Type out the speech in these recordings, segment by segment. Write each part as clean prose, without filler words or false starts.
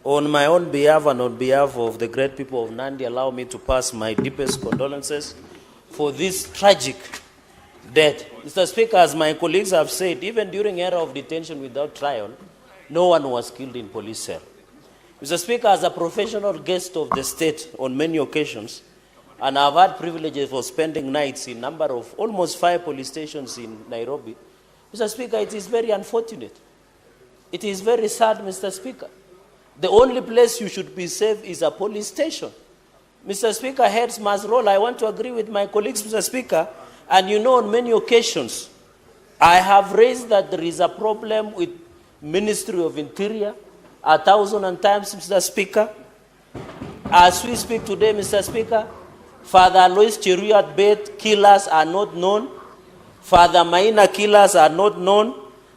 On my own behalf and on behalf of the great people of Nandi, allow me to pass my deepest condolences for this tragic death. Mr. Speaker, as my colleagues have said, even during era of detention without trial, no one was killed in police cell. Mr. Speaker, as a professional guest of the state on many occasions, and I've had privileges for spending nights in number of almost 5 police stations in Nairobi, Mr. Speaker, it is very unfortunate. It is very sad, Mr. Speaker. The only place you should be safe is a police station. Mr. Speaker, heads must roll. I want to agree with my colleagues, Mr. Speaker, and you know on many occasions, I have raised that there is a problem with Ministry of Interior 1,000 times, Mr. Speaker. As we speak today, Mr. Speaker, Father Sen.Cherargei killers are not known. Father Maina killers are not known.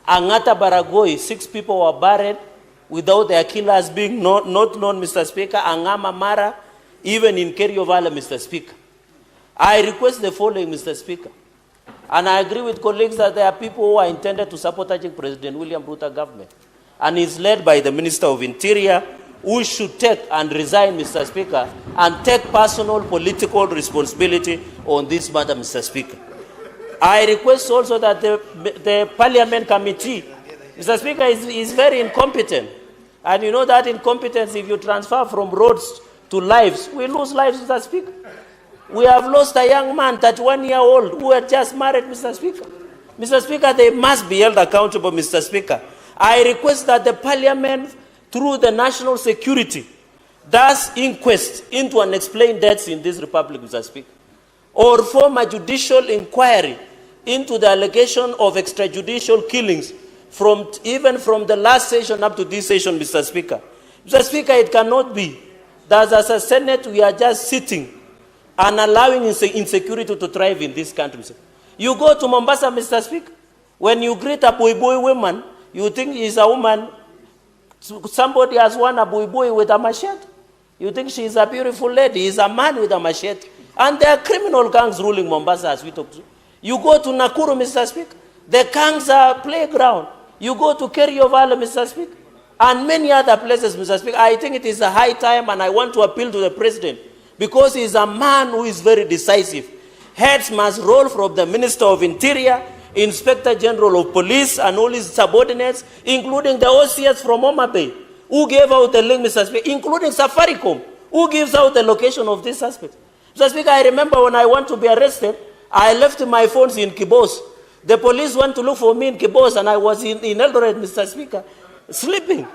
Angata Baragoi, 6 people were buried without their killers being not known, Mr. Speaker. Angama Mara, even in Kerio Valley, Mr. Speaker. I request the following, Mr. Speaker. And I agree with colleagues that there are people who are intended to sabotage President William Ruto government. And is led by the Minister of Interior, who should take and resign, Mr. Speaker, and take personal political responsibility on this matter, Mr. Speaker. I request also that the Parliament Committee, Mr. Speaker, is very incompetent. And you know that incompetence, if you transfer from roads to lives, we lose lives, Mr. Speaker. We have lost a young man, 31-year-old, who had just married, Mr. Speaker. Mr. Speaker, they must be held accountable, Mr. Speaker. I request that the Parliament, through the national security, does inquest into unexplained deaths in this republic, Mr. Speaker, or form a judicial inquiry into the allegation of extrajudicial killings even from the last session up to this session, Mr. Speaker. Mr. Speaker, it cannot be that as a Senate we are just sitting and allowing insecurity to thrive in this country. You go to Mombasa, Mr. Speaker, when you greet a boy woman, you think she's a woman, somebody has won a boy with a machete. You think she's a beautiful lady, he's a man with a machete. And there are criminal gangs ruling Mombasa as we talk to. You go to Nakuru, Mr. Speaker, the gangs are playground. You go to Kerio Valley, Mr. Speaker, and many other places, Mr. Speaker. I think it is a high time, and I want to appeal to the President, because he is a man who is very decisive. Heads must roll from the Minister of Interior, Inspector General of Police, and all his subordinates, including the OCS from Homa Bay, who gave out the link, Mr. Speaker, including Safaricom, who gives out the location of this suspect. Mr. Speaker, I remember when I want to be arrested, I left my phones in Kibos. The police went to look for me in Kibos, and I was in Eldoret, Mr. Speaker, sleeping.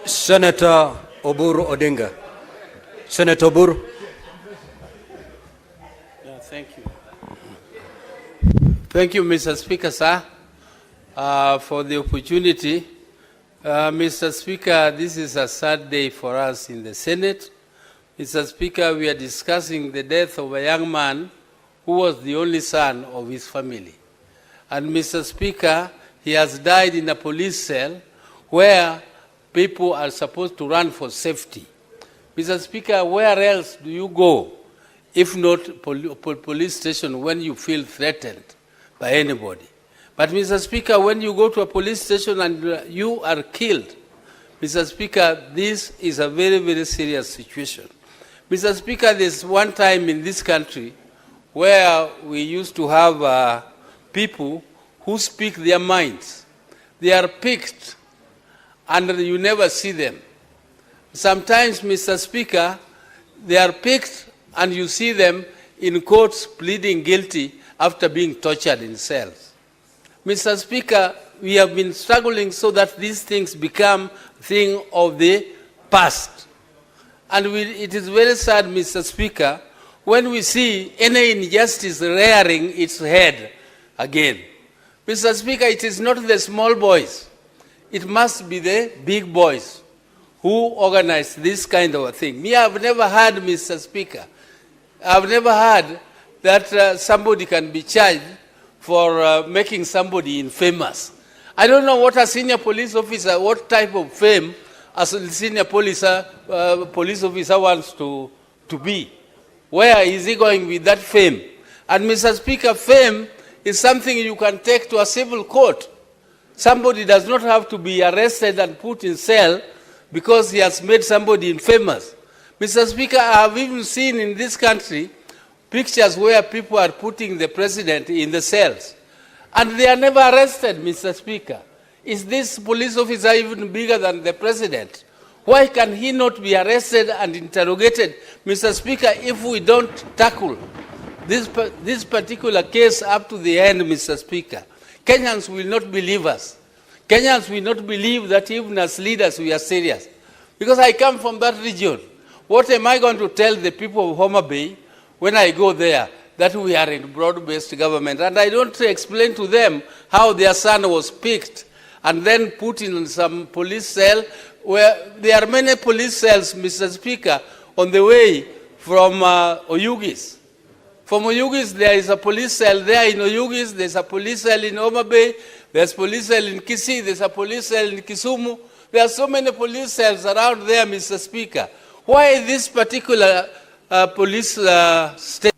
Senator Oburu Odinga. Senator Oburu. Yeah, thank you. Thank you, Mr. Speaker, sir, for the opportunity. Mr. Speaker, this is a sad day for us in the Senate. Mr. Speaker, we are discussing the death of a young man who was the only son of his family. And Mr. Speaker, he has died in a police cell where people are supposed to run for safety. Mr. Speaker, where else do you go if not police station when you feel threatened by anybody? But Mr. Speaker, when you go to a police station and you are killed, Mr. Speaker, this is a very, very serious situation. Mr. Speaker, there's one time in this country where we used to have people who speak their minds. They are picked and you never see them. Sometimes, Mr. Speaker, they are picked and you see them in courts pleading guilty after being tortured in cells. Mr. Speaker, we have been struggling so that these things become a thing of the past. And it is very sad, Mr. Speaker, when we see any injustice rearing its head again. Mr. Speaker, it is not the small boys. It must be the big boys who organize this kind of a thing. Me, I've never heard, Mr. Speaker, I've never heard that somebody can be charged for making somebody infamous. I don't know what a senior police officer, what type of fame a senior police officer wants to be. Where is he going with that fame? And Mr. Speaker, fame is something you can take to a civil court. Somebody does not have to be arrested and put in cell because he has made somebody infamous. Mr. Speaker, I have even seen in this country pictures where people are putting the president in the cells, and they are never arrested, Mr. Speaker. Is this police officer even bigger than the president? Why can he not be arrested and interrogated, Mr. Speaker, if we don't tackle this particular case up to the end, Mr. Speaker? Kenyans will not believe us. Kenyans will not believe that even as leaders we are serious. Because I come from that region. What am I going to tell the people of Homa Bay when I go there? That we are in broad-based government. And I don't explain to them how their son was picked and then put in some police cell, where there are many police cells, Mr. Speaker, on the way from Oyugis. From Oyugis, there is a police cell there in Oyugis, there's a police cell in Homa Bay, there's a police cell in Kisii, there's a police cell in Kisumu. There are so many police cells around there, Mr. Speaker. Why this particular police state?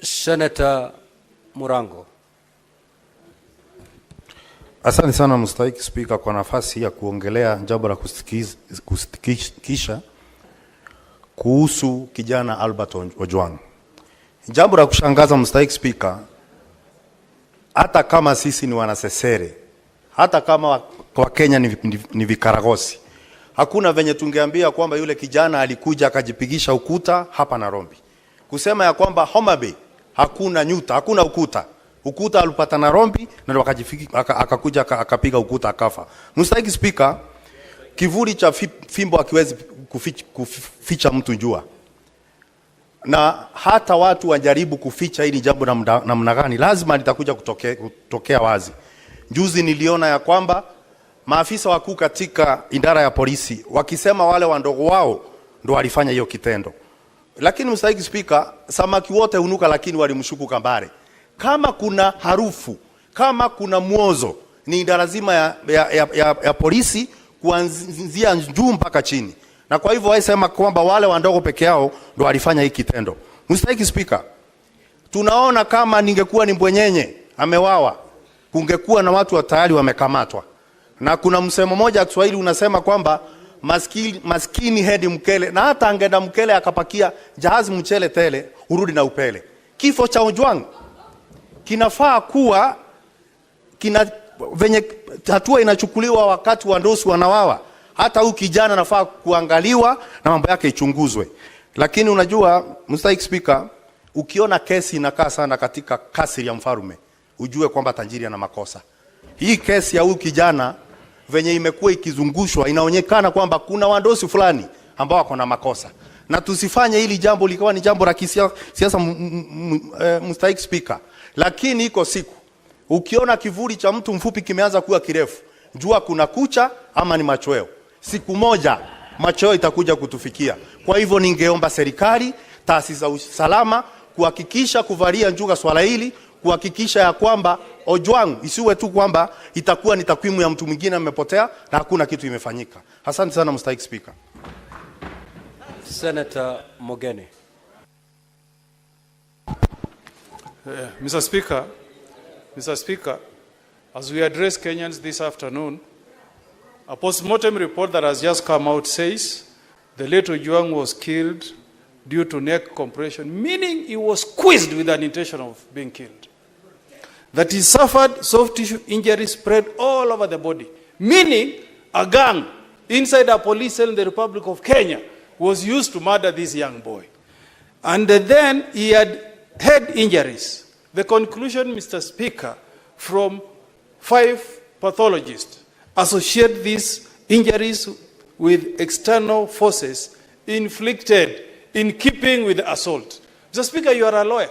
Senator Murango. Asante sana mstahiki Spika kwa nafasi ya kuongelea jambo la kusitikisha kuhusu kijana Albert Ojwang. Jambo la kushangaza mstahiki Spika, hata kama sisi ni wanasesere, hata kama kwa Kenya ni vikaragosi, hakuna venye tungeambia kwamba yule kijana alikuja akajipigisha ukuta hapa Nairobi. Kusema ya kwamba Homa Bay hakuna nyuta, hakuna ukuta. Ukuta alipata Nairobi na akakuja akapiga ukuta akafa. Mstahiki Spika, kivuli cha fimbo hakiwezi kuficha mtu jua. Na hata watu wajaribu kuficha hili jambo namna gani, lazima litakuja kutokea wazi. Juzi niliona ya kwamba maafisa wakuu katika idara ya polisi wakisema wale wandogo wao ndo walifanya hiyo kitendo. Lakini mstahiki Spika, samaki wote hunuka lakini walimshuku kambare. Kama kuna harufu, kama kuna mwozo, ni idara lazima ya polisi kuanzia juu mpaka chini. Na kwa hivyo waisema kwamba wale wandogo peke yao ndo walifanya hiki kitendo. Mstahiki Spika, tunaona kama ningekuwa ni mbwenyenye amewawa, kungekuwa na watu tayari wamekamatwa. Na kuna msemo moja Kiswahili unasema kwamba maskini hedi mkele, na hata angeenda mkele akapakia jahazi mchele tele, urudi na upele. Kifo cha Ojwang kinafaa kuwa venye hatua inachukuliwa wakati wandosi wanawawa. Hata huyu kijana nafaa kuangaliwa na mambo yake ichunguzwe. Lakini unajua mstahiki Spika, ukiona kesi inakaa sana katika kasri ya mfarume, ujue kwamba tajiri ana makosa. Hii kesi ya huyu kijana venye imekuwa ikizungushwa, inaonekana kwamba kuna wandosi fulani ambao wako na makosa. Na tusifanye hili jambo likawa ni jambo la kisiasa, mstahiki Spika. Lakini iko siku ukiona kivuli cha mtu mfupi kimeanza kuwa kirefu, jua kuna kucha ama ni machweo. Siku moja machweo itakuja kutufikia. Kwa hivyo ningeomba serikali, taasisi za usalama kuhakikisha kuvalia njuga swala hili, kuhakikisha ya kwamba Ojwang isiwe tu kwamba itakuwa ni takwimu ya mtu mwingine amepotea na hakuna kitu imefanyika. Asante sana mstahiki Spika. Senator Mogeni. Mr. Speaker, as we address Kenyans this afternoon, a postmortem report that has just come out says the late Ojwang was killed due to neck compression, meaning he was squeezed with an intention of being killed. That he suffered soft tissue injuries spread all over the body, meaning a gang inside a police cell in the Republic of Kenya was used to murder this young boy. And then he had head injuries. The conclusion, Mr. Speaker, from 5 pathologists associate these injuries with external forces inflicted in keeping with assault. Mr. Speaker, you are a lawyer.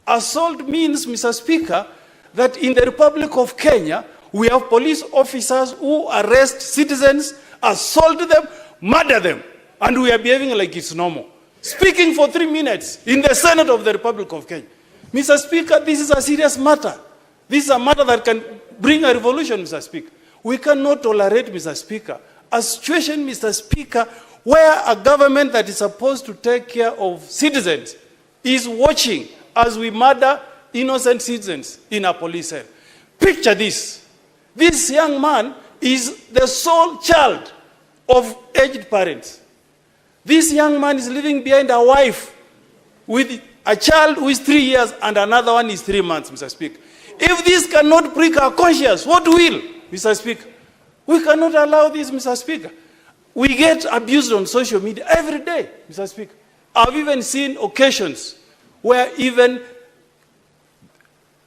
Assault means, Mr. Speaker, that in the Republic of Kenya, we have police officers who arrest citizens, assault them, murder them, and we are behaving like it's normal. Speaking for 3 minutes in the Senate of the Republic of Kenya. Mr. Speaker, this is a serious matter. This is a matter that can bring a revolution, Mr. Speaker. We cannot tolerate, Mr. Speaker, a situation, Mr. Speaker, where a government that is supposed to take care of citizens is watching as we murder innocent citizens in a police cell. Picture this. This young man is the sole child of aged parents. This young man is living behind a wife with a child who is 3 years and another one is 3 months, Mr. Speaker. If this cannot prick our conscience, what will, Mr. Speaker? We cannot allow this, Mr. Speaker. We get abused on social media every day, Mr. Speaker. I've even seen occasions where even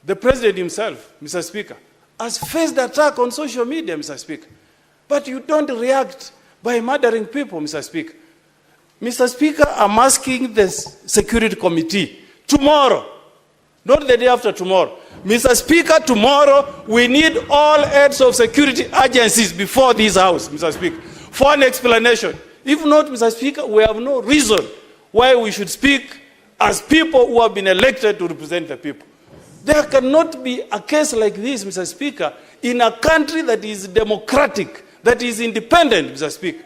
the president himself, Mr. Speaker, has faced attack on social media, Mr. Speaker. But you don't react by murdering people, Mr. Speaker. Mr. Speaker, I'm asking the Security Committee tomorrow, not the day after tomorrow. Mr. Speaker, tomorrow we need all heads of security agencies before this House, Mr. Speaker, for an explanation. If not, Mr. Speaker, we have no reason why we should speak as people who have been elected to represent the people. There cannot be a case like this, Mr. Speaker, in a country that is democratic, that is independent, Mr. Speaker.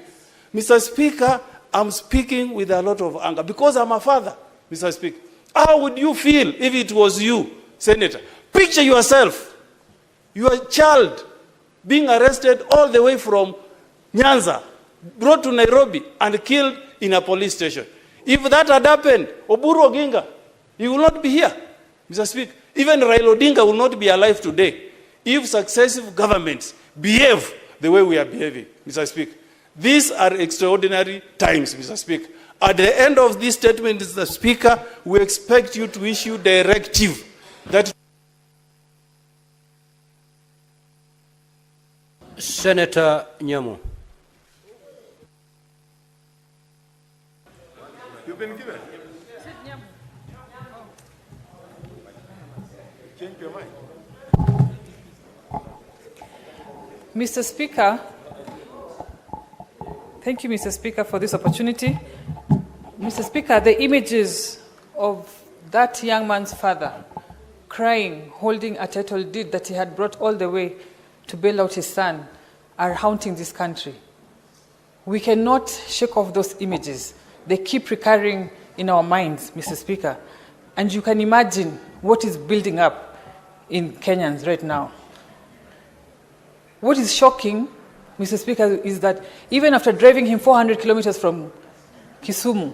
Mr. Speaker, I'm speaking with a lot of anger because I'm a father, Mr. Speaker. How would you feel if it was you, Senator? Picture yourself, your child being arrested all the way from Nyanza, brought to Nairobi and killed in a police station. If that had happened, Oburu Odinga, he will not be here, Mr. Speaker. Even Raila Odinga will not be alive today if successive governments behave the way we are behaving, Mr. Speaker. These are extraordinary times, Mr. Speaker. At the end of this statement, Mr. Speaker, we expect you to issue directive that Senator Nyamu. you've been given. Change your mind. Mr. Speaker, thank you, Mr. Speaker, for this opportunity. Mr. Speaker, the images of that young man's father crying, holding a title deed that he had brought all the way to bail out his son are haunting this country. We cannot shake off those images. They keep recurring in our minds, Mr. Speaker. And you can imagine what is building up in Kenyans right now. What is shocking, Mr. Speaker, is that even after driving him 400 kilometers from Kisumu,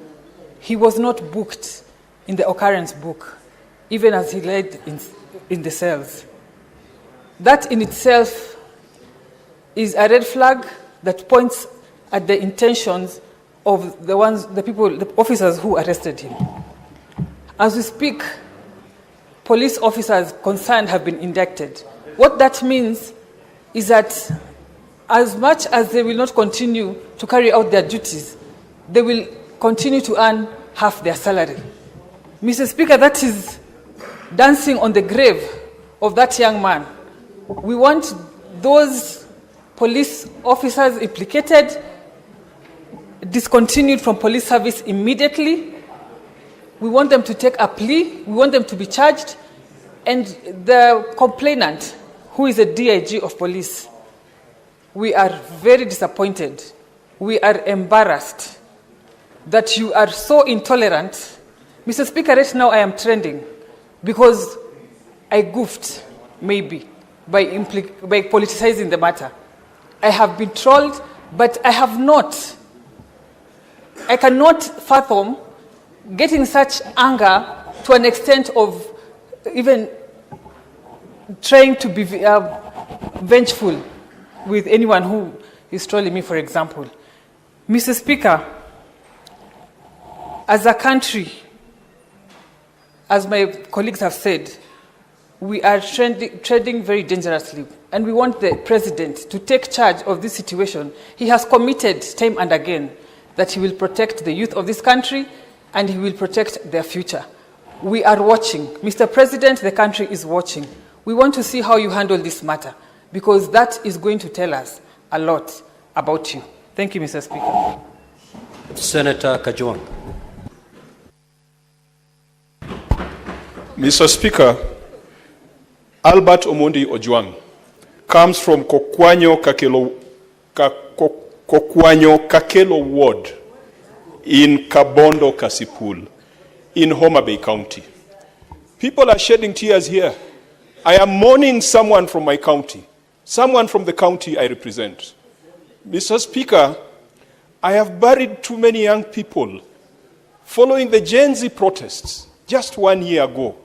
he was not booked in the occurrence book, even as he lay in the cells. That in itself is a red flag that points at the intentions of the officers who arrested him. As we speak, police officers concerned have been indicted. What that means is that as much as they will not continue to carry out their duties, they will continue to earn half their salary. Mr. Speaker, that is dancing on the grave of that young man. We want those police officers implicated discontinued from police service immediately. We want them to take a plea. We want them to be charged. And the complainant, who is a DIG of police, we are very disappointed. We are embarrassed that you are so intolerant. Mr. Speaker, right now I am trending because I goofed, maybe, by politicizing the matter. I have been trolled, but I have not. I cannot fathom getting such anger to an extent of even trying to be vengeful with anyone who is trolling me, for example. Mr. Speaker, as a country, as my colleagues have said, we are treading very dangerously, and we want the president to take charge of this situation. He has committed time and again that he will protect the youth of this country and he will protect their future. We are watching. Mr. President, the country is watching. We want to see how you handle this matter because that is going to tell us a lot about you. Thank you, Mr. Speaker. Senator Kajwang. Mr. Speaker, Albert Omondi Ojwang comes from Kokwanyo Kakelo Ward in Kabondo Kasipul in Homa Bay County. People are shedding tears here. I am mourning someone from my county, someone from the county I represent. Mr. Speaker, I have buried too many young people following the Gen Z protests just 1 year ago.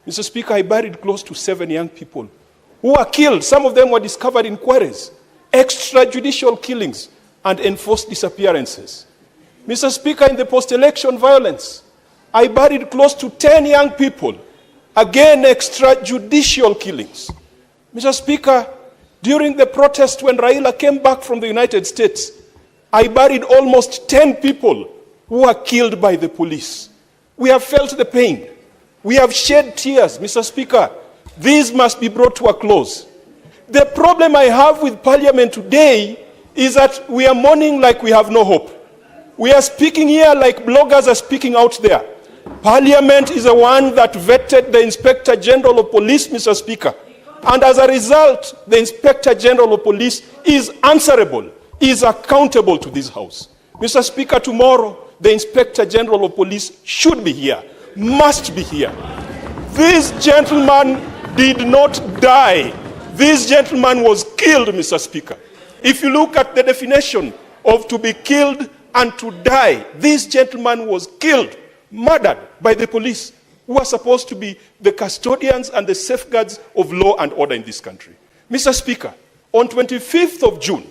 Mr. Speaker, I buried close to 7 young people who were killed. Some of them were discovered in quarries, extrajudicial killings, and enforced disappearances. Mr. Speaker, in the post-election violence, I buried close to 10 young people, again extrajudicial killings. Mr. Speaker, during the protest when Raila came back from the United States, I buried almost 10 people who were killed by the police. We have felt the pain. We have shed tears. Mr. Speaker, these must be brought to a close. The problem I have with Parliament today is that we are mourning like we have no hope. We are speaking here like bloggers are speaking out there. Parliament is the one that vetted the Inspector General of Police, Mr. Speaker. And as a result, the Inspector General of Police is answerable, is accountable to this House. Mr. Speaker, tomorrow, the Inspector General of Police should be here, must be here. This gentleman did not die. This gentleman was killed, Mr. Speaker. If you look at the definition of to be killed and to die, this gentleman was killed, murdered by the police, who are supposed to be the custodians and the safeguards of law and order in this country. Mr. Speaker, on 25th of June,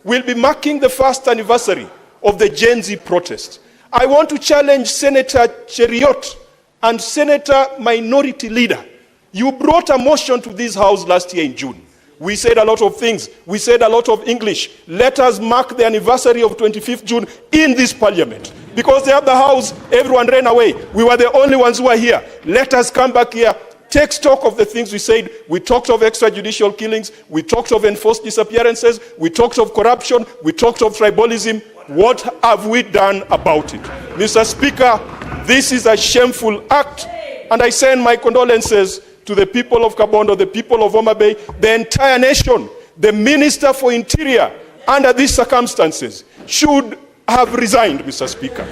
we'll be marking the first anniversary of the Gen Z protest. I want to challenge Senator Cheriot and Senator Minority Leader. You brought a motion to this House last year in June. We said a lot of things. We said a lot of English. Let us mark the anniversary of 25th June in this Parliament. Because the other House, everyone ran away. We were the only ones who were here. Let us come back here, take stock of the things we said. We talked of extrajudicial killings. We talked of enforced disappearances. We talked of corruption. We talked of tribalism. What have we done about it? Mr. Speaker, this is a shameful act. And I send my condolences to the people of Kabondo, the people of Homa Bay, the entire nation. The Minister for Interior, under these circumstances, should have resigned, Mr. Speaker.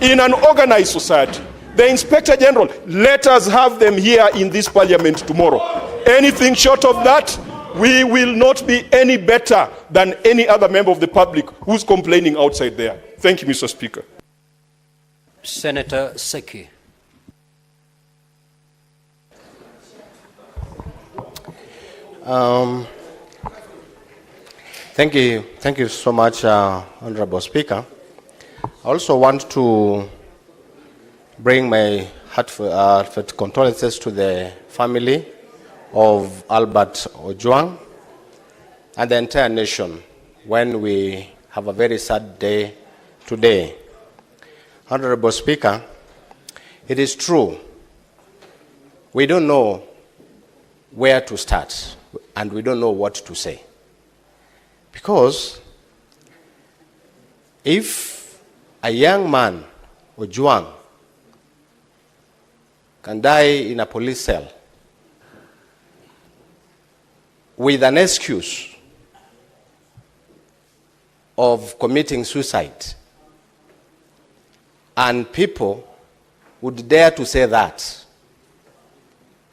In an organized society, the Inspector General, let us have them here in this Parliament tomorrow. Anything short of that, we will not be any better than any other member of the public who's complaining outside there. Thank you, Mr. Speaker. Senator Seki. Thank you so much, Honorable Speaker. I also want to bring my heartfelt condolences to the family of Albert Ojwang and the entire nation when we have a very sad day today. Honorable Speaker, it is true, we don't know where to start and we don't know what to say. Because if a young man, Ojwang, can die in a police cell with an excuse of committing suicide, and people would dare to say that,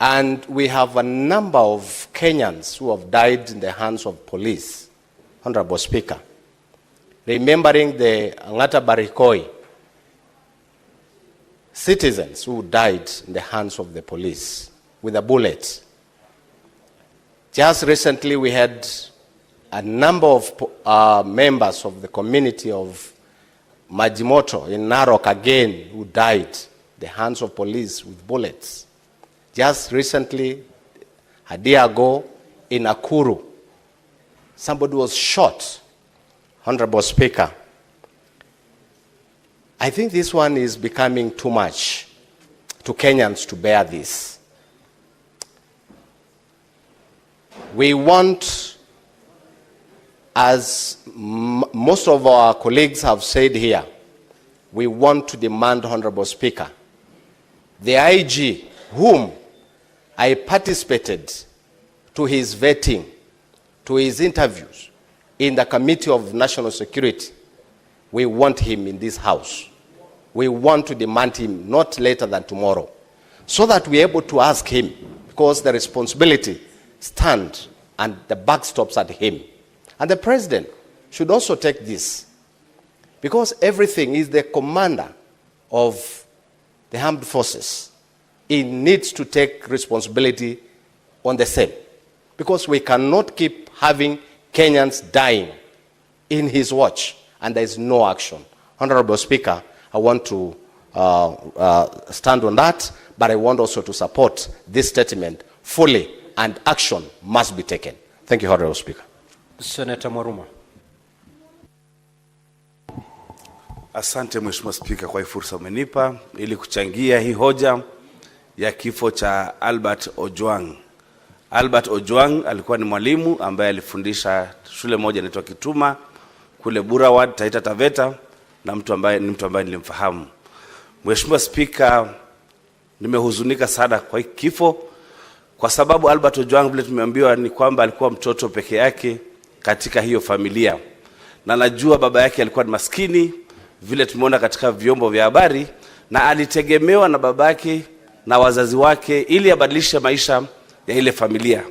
and we have a number of Kenyans who have died in the hands of police, Honorable Speaker, remembering the Angata Barikoi citizens who died in the hands of the police with a bullet. Just recently we had a number of members of the community of Majimoto in Narok again who died in the hands of police with bullets. Just recently, a day ago, in Nakuru, somebody was shot. Honorable Speaker, I think this one is becoming too much to Kenyans to bear this. We want, as most of our colleagues have said here, we want to demand, Honorable Speaker, the IG, whom I participated to his vetting, to his interviews in the Committee of National Security, we want him in this House. We want to demand him not later than tomorrow. so that we're able to ask him, because the responsibility stands and the buck stops at him. And the president should also take this, because everything is the commander of the armed forces. He needs to take responsibility on the same, because we cannot keep having Kenyans dying in his watch and there is no action. Honorable Speaker, I want to stand on that, but I want also to support this statement fully, and action must be taken. Thank you, Honorable Speaker. Senator Mwaruma. Asante Mheshimiwa Spika kwa hii fursa umenipa ili kuchangia hii hoja ya kifo cha Albert Ojwang. Albert Ojwang alikuwa ni mwalimu ambaye alifundisha shule moja inaitwa Kituma kule Burawad, Taita Taveta, na mtu ambaye nilimfahamu. Mheshimiwa Spika, nimehuzunika sana kwa hii kifo, kwa sababu Albert Ojwang vile tumeambiwa ni kwamba alikuwa mtoto peke yake katika hiyo familia. Na najua baba yake alikuwa ni maskini vile tumeona katika vyombo vya habari, na alitegemewa na babake na wazazi wake ili abadilishe maisha ya ile familia.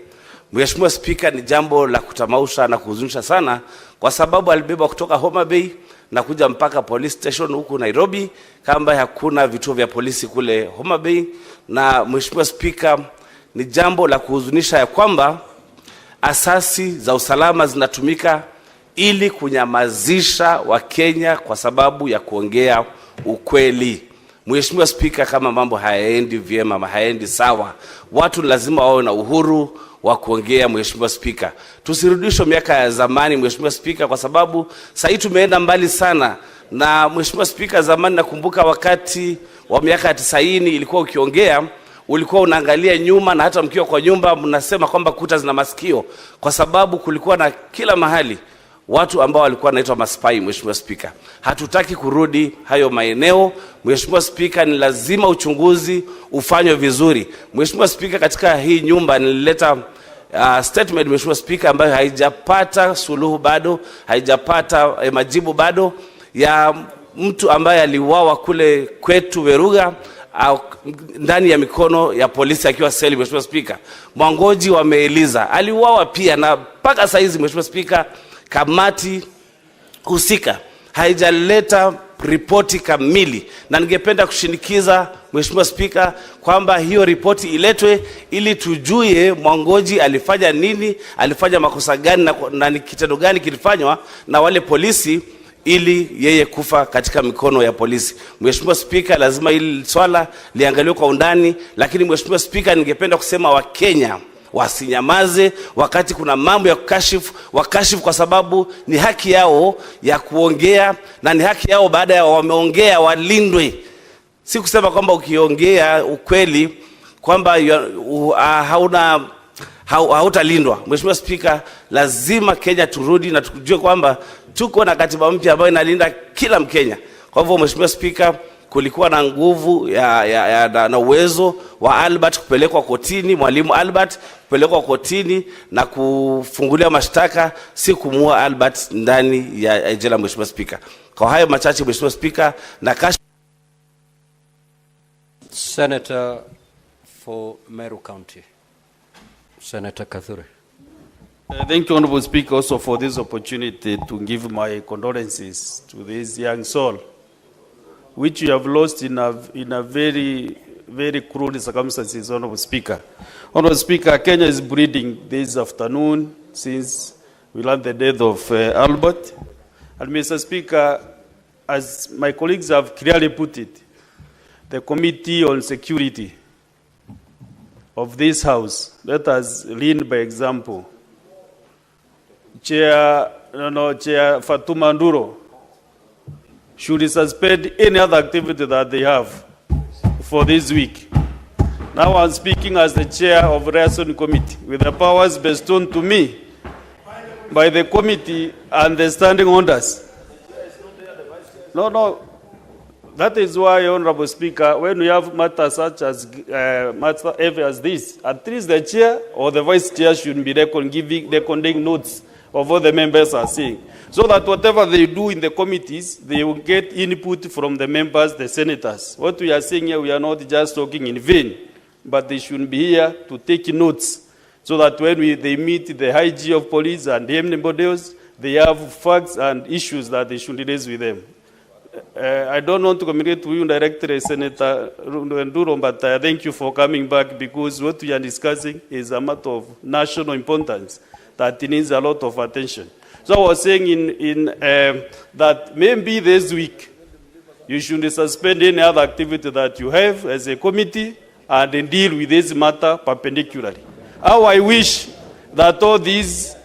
Mheshimiwa Spika, ni jambo la kutamausha na kuhuzunisha sana, kwa sababu alibeba kutoka Homa Bay na kuja mpaka police station huku Nairobi, kama hakuna vituo vya polisi kule Homa Bay. Na Mheshimiwa Spika, ni jambo la kuhuzunisha ya kwamba asasi za usalama zinatumika ili kunyamazisha Wakenya kwa sababu ya kuongea ukweli. Mheshimiwa Spika, kama mambo hayaendi vyema ama hayaendi sawa, watu lazima wawe na uhuru wa kuongea. Mheshimiwa Spika, tusirudishwe miaka ya zamani Mheshimiwa Spika, kwa sababu sasa tumeenda mbali sana. Na Mheshimiwa Spika, zamani nakumbuka wakati wa miaka ya 90 ilikuwa ukiongea ulikuwa unaangalia nyuma, na hata mkiwa kwa nyumba mnasema kwamba kuta zina masikio, kwa sababu kulikuwa na kila mahali watu ambao walikuwa wanaitwa maspai. Mheshimiwa Spika, hatutaki kurudi hayo maeneo. Mheshimiwa Spika, ni lazima uchunguzi ufanywe vizuri. Mheshimiwa Spika, katika hii nyumba nilileta statement Mheshimiwa Spika, ambayo haijapata suluhu bado, haijapata majibu bado, ya mtu ambaye aliuawa kule kwetu Veruga ndani ya mikono ya polisi akiwa seli. Mheshimiwa Spika, Mwangoji wameeliza aliuawa pia, na mpaka saa hizi Mheshimiwa Spika, kamati husika haijaleta ripoti kamili, na ningependa kushinikiza Mheshimiwa Spika kwamba hiyo ripoti iletwe ili tujue Mwangoji alifanya nini, alifanya makosa gani, na ni kitendo gani kilifanywa na wale polisi ili yeye kufa katika mikono ya polisi. Mheshimiwa Spika, lazima hili swala liangaliwe kwa undani, lakini Mheshimiwa Spika, ningependa kusema Wakenya wasinyamaze wakati kuna mambo ya wakashifu, kwa sababu ni haki yao ya kuongea, na ni haki yao baada ya wameongea walindwe. Si kusema kwamba ukiongea ukweli kwamba hautalindwa. Mheshimiwa Spika, lazima Kenya turudi na tujue kwamba tuko na katiba mpya ambayo inalinda kila Mkenya. Kwa hivyo Mheshimiwa Spika, kulikuwa na nguvu na uwezo wa Albert kupelekwa kotini, mwalimu Albert kupelekwa kotini na kufungulia mashtaka, si kumua Albert ndani ya jela. Mheshimiwa Spika, kwa hayo machache Mheshimiwa Spika, na Senator for Meru County, Senator Kathure. Thank you, Honorable Speaker, also for this opportunity to give my condolences to this young soul, which you have lost in a very, very cruel circumstances, Honorable Speaker. Honorable Speaker, Kenya is bleeding this afternoon since we learned the death of Albert. And Mr. Speaker, as my colleagues have clearly put it, the Committee on Security of this House, let us lead by example. Chair Fatuma Nduro should suspend any other activity that they have for this week. Now I'm speaking as the chair of the Liaison Committee with the powers bestowed to me by the committee and the standing orders. No. That is why, Honorable Speaker, when we have matters such as matter as this, at least the chair or the vice chair should be recording notes of what the members are saying. so that whatever they do in the committees, they will get input from the members, the senators. What we are saying here, we are not just talking in vain, but they should be here to take notes, so that when they meet the IG of police and anybody else, they have facts and issues that they should raise with them. I don't want to communicate to you directly, Senator Nduro, but thank you for coming back, because what we are discussing is a matter of national importance that needs a lot of attention. So I was saying that maybe this week you should suspend any other activity that you have as a committee and then deal with this matter perpendicularly. How I wish that all these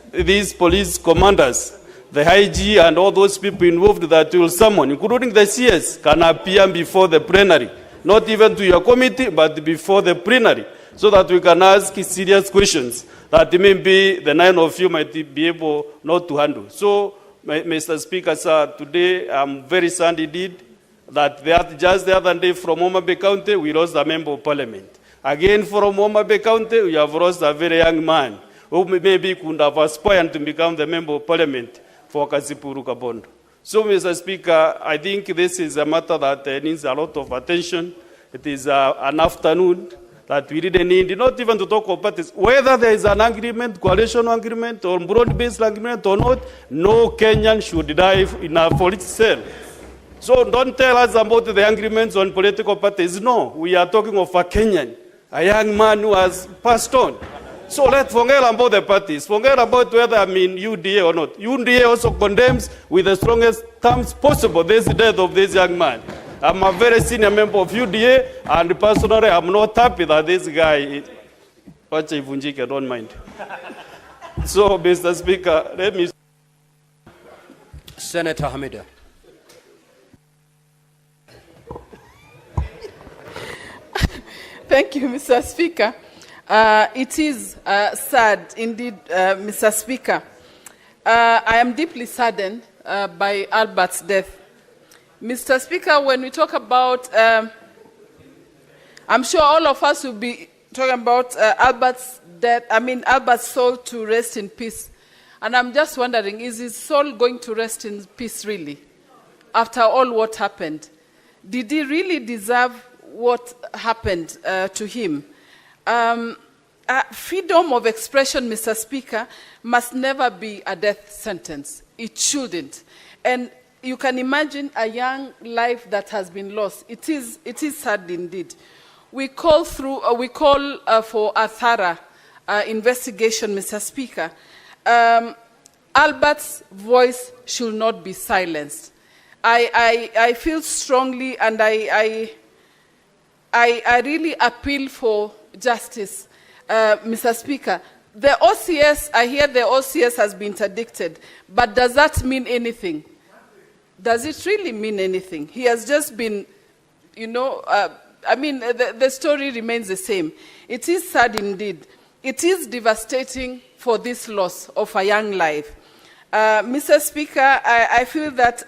police commanders, the IG and all those people involved that will summon, including the CS, can appear before the plenary, not even to your committee, but before the plenary, so that we can ask serious questions that maybe the 9 of you might be able not to handle. So, Mr. Speaker, sir, today I'm very sad indeed that just the other day from Homa Bay County, we lost a member of parliament. Again, from Homa Bay County, we have lost a very young man who maybe could have aspired to become the member of parliament for Kasipuru Kabondo. So, Mr. Speaker, I think this is a matter that needs a lot of attention. It is an afternoon that we really need, not even to talk about parties. Whether there is an agreement, coalition agreement, or broad-based agreement or not, no Kenyan should die in a political cell. So don't tell us about the agreements on political parties. No, we are talking of a Kenyan, a young man who has passed on. So let's forget about the parties. Forget about whether I'm in UDA or not. UDA also condemns with the strongest terms possible this death of this young man. I'm a very senior member of UDA, and personally, I'm not happy that this guy, I don't mind. So, Mr. Speaker, let me... Senator Hamida. Thank you, Mr. Speaker. It is sad, indeed, Mr. Speaker. I am deeply saddened by Albert's death. Mr. Speaker, when we talk about, I'm sure all of us will be talking about Albert's death, Albert's soul to rest in peace. And I'm just wondering, is his soul going to rest in peace really? After all what happened? Did he really deserve what happened to him? Freedom of expression, Mr. Speaker, must never be a death sentence. It shouldn't. And you can imagine a young life that has been lost. It is sad indeed. We call for a thorough investigation, Mr. Speaker. Albert's voice should not be silenced. I feel strongly, and I really appeal for justice, Mr. Speaker. The OCS, I hear the OCS has been interdicted, but does that mean anything? Does it really mean anything? He has just been, the story remains the same. It is sad indeed. It is devastating for this loss of a young life. Mr. Speaker, I feel that,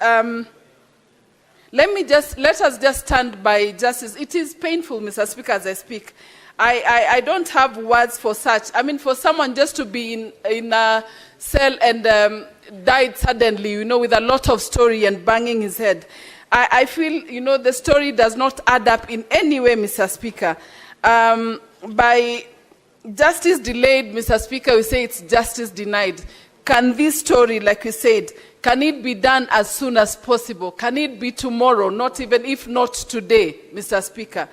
let us just stand by justice. It is painful, Mr. Speaker, as I speak. I don't have words for such. For someone just to be in a cell and died suddenly, with a lot of story and banging his head. I feel, the story does not add up in any way, Mr. Speaker. By justice delayed, Mr. Speaker, we say it's justice denied. Can this story, like we said, can it be done as soon as possible? Can it be tomorrow, not even if not today, Mr. Speaker?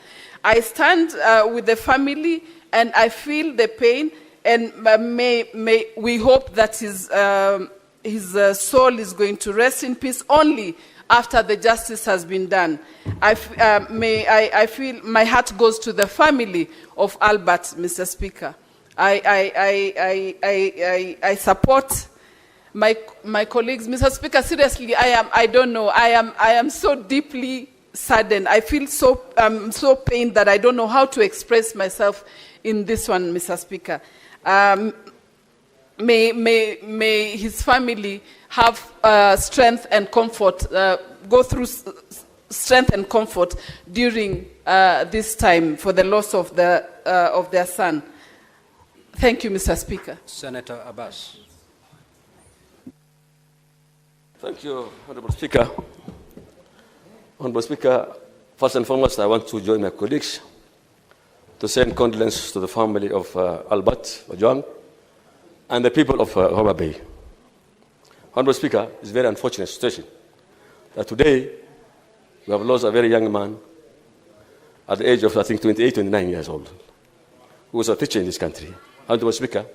I stand with the family, and I feel the pain, and we hope that his soul is going to rest in peace only after the justice has been done. I feel my heart goes to the family of Albert, Mr. Speaker. I support my colleagues. Mr. Speaker, seriously, I don't know. I am so deeply saddened. I feel so pained that I don't know how to express myself in this one, Mr. Speaker. May his family have strength and comfort, go through strength and comfort during this time for the loss of their son. Thank you, Mr. Speaker. Senator Abbas. Thank you, Honorable Speaker. Honorable Speaker, first and foremost, I want to join my colleagues to send condolences to the family of Albert Ojwang and the people of Homa Bay. Honorable Speaker, it's a very unfortunate situation that today we have lost a very young man at the age of, I think, 28, 29 years old, who was a teacher in this country. Honorable Speaker,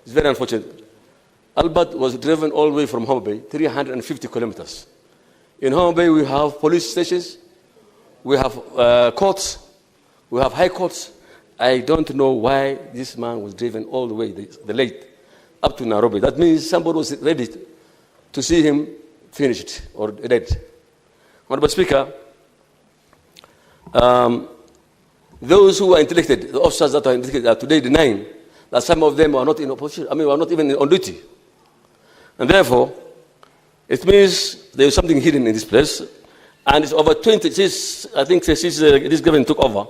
it's very unfortunate. Albert was driven all the way from Homa Bay, 350 kilometers. In Homa Bay, we have police stations, we have courts, we have high courts. I don't know why this man was driven all the way, the late, up to Nairobi. That means somebody was ready to see him finished or dead. Honorable Speaker, those who are interdicted, the officers that are interdicted, are today denying that some of them are not in opposition, are not even on duty. And therefore, it means there is something hidden in this place. And it's over 20, I think since this government took over,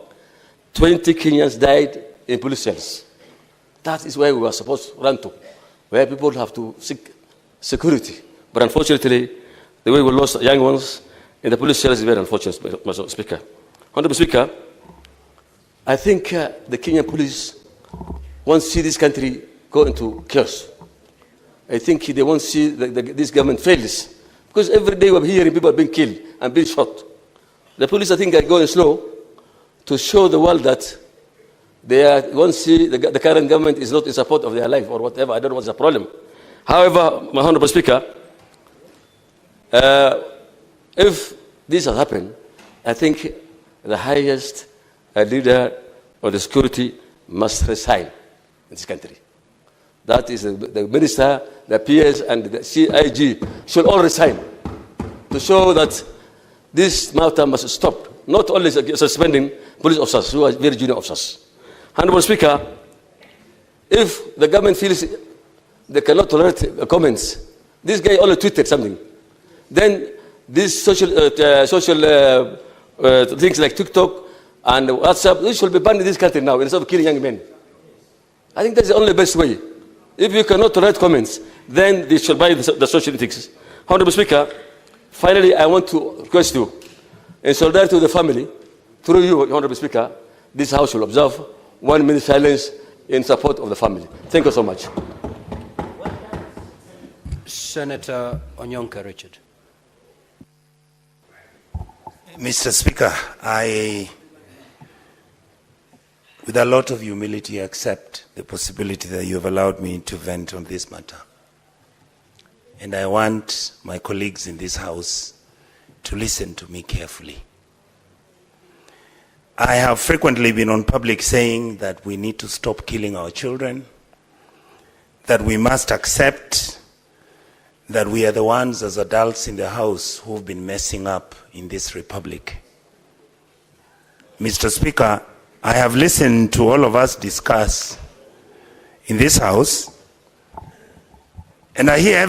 20 Kenyans died in police cells. That is where we were supposed to run to, where people have to seek security. But unfortunately, the way we lost young ones in the police cells is very unfortunate, Mr. Speaker. Honorable Speaker, I think the Kenyan police want to see this country go into chaos. I think they want to see this government fails. Because every day we're hearing people are being killed and being shot. The police, I think, are going slow to show the world that they want to see the current government is not in support of their life or whatever. I don't know what's the problem. However, my Honorable Speaker, if this has happened, I think the highest leader of the security must resign in this country. That is the minister, the PS, and the CIG should all resign to show that this matter must stop. Not only suspending police officers who are very junior officers. Honorable Speaker, if the government feels they cannot tolerate comments, this guy only tweeted something, then these social things like TikTok and WhatsApp, this should be banned in this country now instead of killing young men. I think that's the only best way. If you cannot tolerate comments, then they should buy the social ethics. Honorable Speaker, finally, I want to request you, in solidarity with the family, through you, Honorable Speaker, this House will observe 1 minute silence in support of the family. Thank you so much. Senator Onyonka Richard. Mr. Speaker, I, with a lot of humility, accept the possibility that you have allowed me to vent on this matter. And I want my colleagues in this House to listen to me carefully. I have frequently been on public saying that we need to stop killing our children, that we must accept that we are the ones as adults in the House who have been messing up in this republic. Mr. Speaker, I have listened to all of us discuss in this House, and I hear everyone